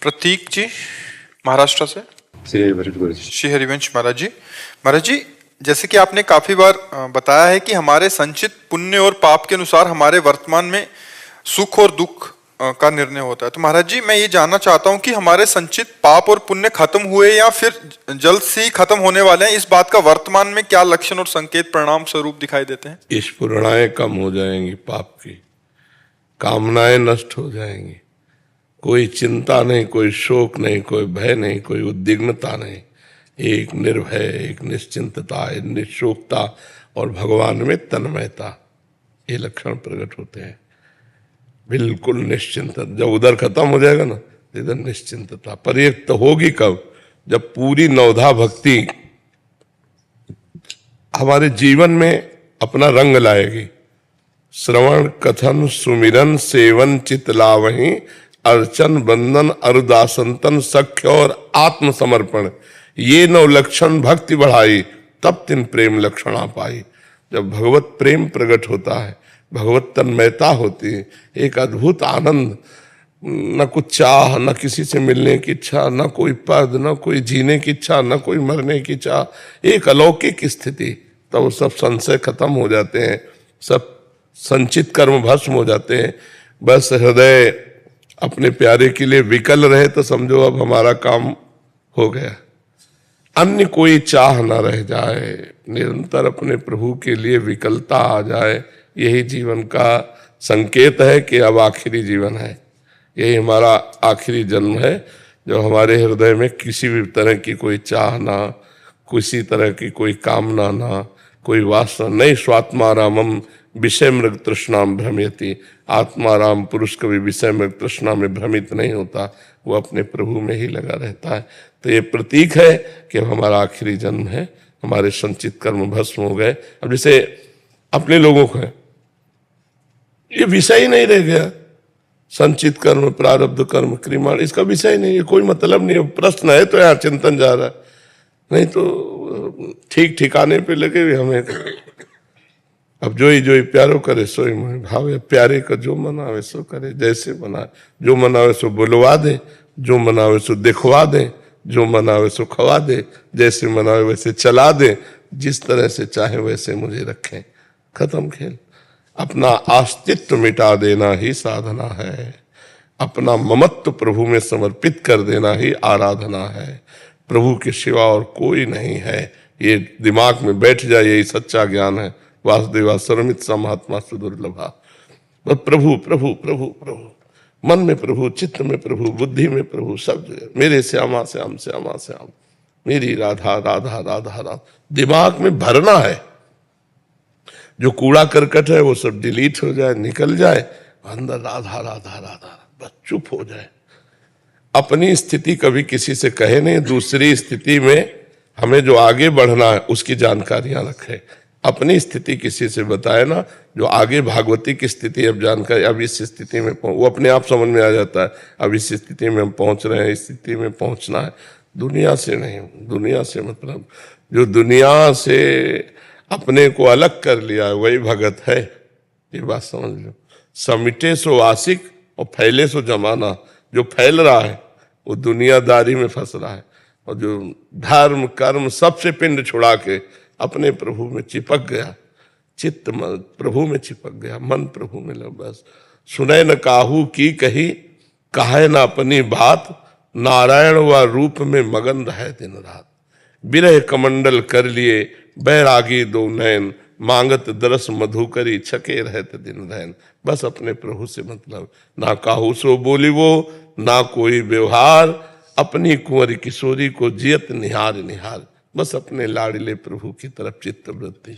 प्रतीक जी महाराष्ट्र से। श्री हरिवंश महाराज जी, जैसे कि आपने काफी बार बताया है कि हमारे संचित पुण्य और पाप के अनुसार हमारे वर्तमान में सुख और दुख का निर्णय होता है। तो महाराज जी, मैं ये जानना चाहता हूँ कि हमारे संचित पाप और पुण्य खत्म हुए या फिर जल्द से ही खत्म होने वाले हैं, इस बात का वर्तमान में क्या लक्षण और संकेत परिणाम स्वरूप दिखाई देते हैं? स्फुरणाएं कम हो जाएंगी, पाप की कामनाएं नष्ट हो जाएंगी, कोई चिंता नहीं, कोई शोक नहीं, कोई भय नहीं, कोई उद्विग्नता नहीं, एक निर्भय, एक निश्चिंतता, एक निशोकता और भगवान में तन्मयता, ये लक्षण प्रकट होते हैं। बिल्कुल निश्चिंत, जब उधर खत्म हो जाएगा ना, इधर निश्चिंतता। पर ये तो होगी कब? जब पूरी नवधा भक्ति हमारे जीवन में अपना रंग लाएगी। श्रवण कथन सुमिरन सेवन चित लावही, अर्चन बंदन अरुदासंतन सख्य और आत्मसमर्पण, ये नौ लक्षण भक्ति बढ़ाई, तब तिन प्रेम लक्षण आ पाई। जब भगवत प्रेम प्रकट होता है, भगवत तन्मयता होती है, एक अद्भुत आनंद, न कुछ चाह, न किसी से मिलने की इच्छा, न कोई पद, न कोई जीने की इच्छा, न कोई मरने की चाह, एक अलौकिक स्थिति। तब सब संशय खत्म हो जाते हैं, सब संचित कर्म भस्म हो जाते हैं। बस हृदय अपने प्यारे के लिए विकल रहे तो समझो अब हमारा काम हो गया। अन्य कोई चाह न रह जाए, निरंतर अपने प्रभु के लिए विकलता आ जाए, यही जीवन का संकेत है कि अब आखिरी जीवन है, यही हमारा आखिरी जन्म है। जो हमारे हृदय में किसी भी तरह की कोई चाह ना, किसी तरह की कोई कामना ना, कोई वासना नहीं। स्वात्मारामम विषय मृग तृष्णा भ्रमयति, आत्माराम पुरुष कभी विषय मृग तृष्णा में भ्रमित नहीं होता, वो अपने प्रभु में ही लगा रहता है। तो ये प्रतीक है कि हमारा आखिरी जन्म है, हमारे संचित कर्म भस्म हो गए। अब जैसे अपने लोगों को है, ये विषय ही नहीं रह गया, संचित कर्म, प्रारब्ध कर्म, क्रियाण, इसका विषय नहीं है, कोई मतलब नहीं है। प्रश्न है तो यहाँ चिंतन जा रहा है, नहीं तो ठीक ठिकाने पे लगे हुए हमें। अब जो ही प्यारो करे सोई मोहि भावे, प्यारे का जो मनावे सो करे, जैसे मनावे, जो मनावे सो बुलवा दे, जो मनावे सो दिखवा दे, जो मनावे सो खवा दे, जैसे मनावे वैसे चला दे, जिस तरह से चाहे वैसे मुझे रखें। खत्म खेल। अपना अस्तित्व मिटा देना ही साधना है, अपना ममत्व प्रभु में समर्पित कर देना ही आराधना है। प्रभु के सिवा और कोई नहीं है, ये दिमाग में बैठ जाए, यही सच्चा ज्ञान है। वासुदेवा सर्वमित स महात्मा सुदुर्लभा। बस प्रभु प्रभु प्रभु प्रभु, मन में प्रभु, चित्त में प्रभु, बुद्धि में प्रभु, सब जगह मेरे श्यामा श्याम श्यामा श्याम, मेरी राधा राधा राधा राधा, दिमाग में भरना है। जो कूड़ा करकट है वो सब डिलीट हो जाए, निकल जाए, अंदर राधा राधा राधा, बस चुप हो जाए। अपनी स्थिति कभी किसी से कहे नहीं, दूसरी स्थिति में हमें जो आगे बढ़ना है उसकी जानकारियां रखे। अपनी स्थिति किसी से बताए ना, जो आगे भागवती की स्थिति अब जानकारी, अब इस स्थिति में वो अपने आप समझ में आ जाता है, अब इस स्थिति में हम पहुंच रहे हैं, इस स्थिति में पहुंचना है। दुनिया से नहीं, दुनिया से मतलब जो दुनिया से अपने को अलग कर लिया है वही भगत है, ये बात समझ लो। समिटे सो आशिक और फैले सो जमाना, जो फैल रहा है वो दुनियादारी में फंस रहा है, और जो धर्म कर्म सबसे पिंड छुड़ा के अपने प्रभु में चिपक गया, चित्त प्रभु में चिपक गया, मन प्रभु में लग, बस सुने न काहू की कही, कहे न अपनी बात, नारायण व रूप में मगन रहे दिन रात। बिरह कमंडल कर लिए बैरागी दो नैन, मांगत दरस मधुकरी छके रहते दिन रहन। बस अपने प्रभु से मतलब, ना काहू सो बोली वो, ना कोई व्यवहार, अपनी कुंवरी किशोरी को जियत निहार निहार। बस अपने लाडले प्रभु की तरफ चित्त वृत्ति।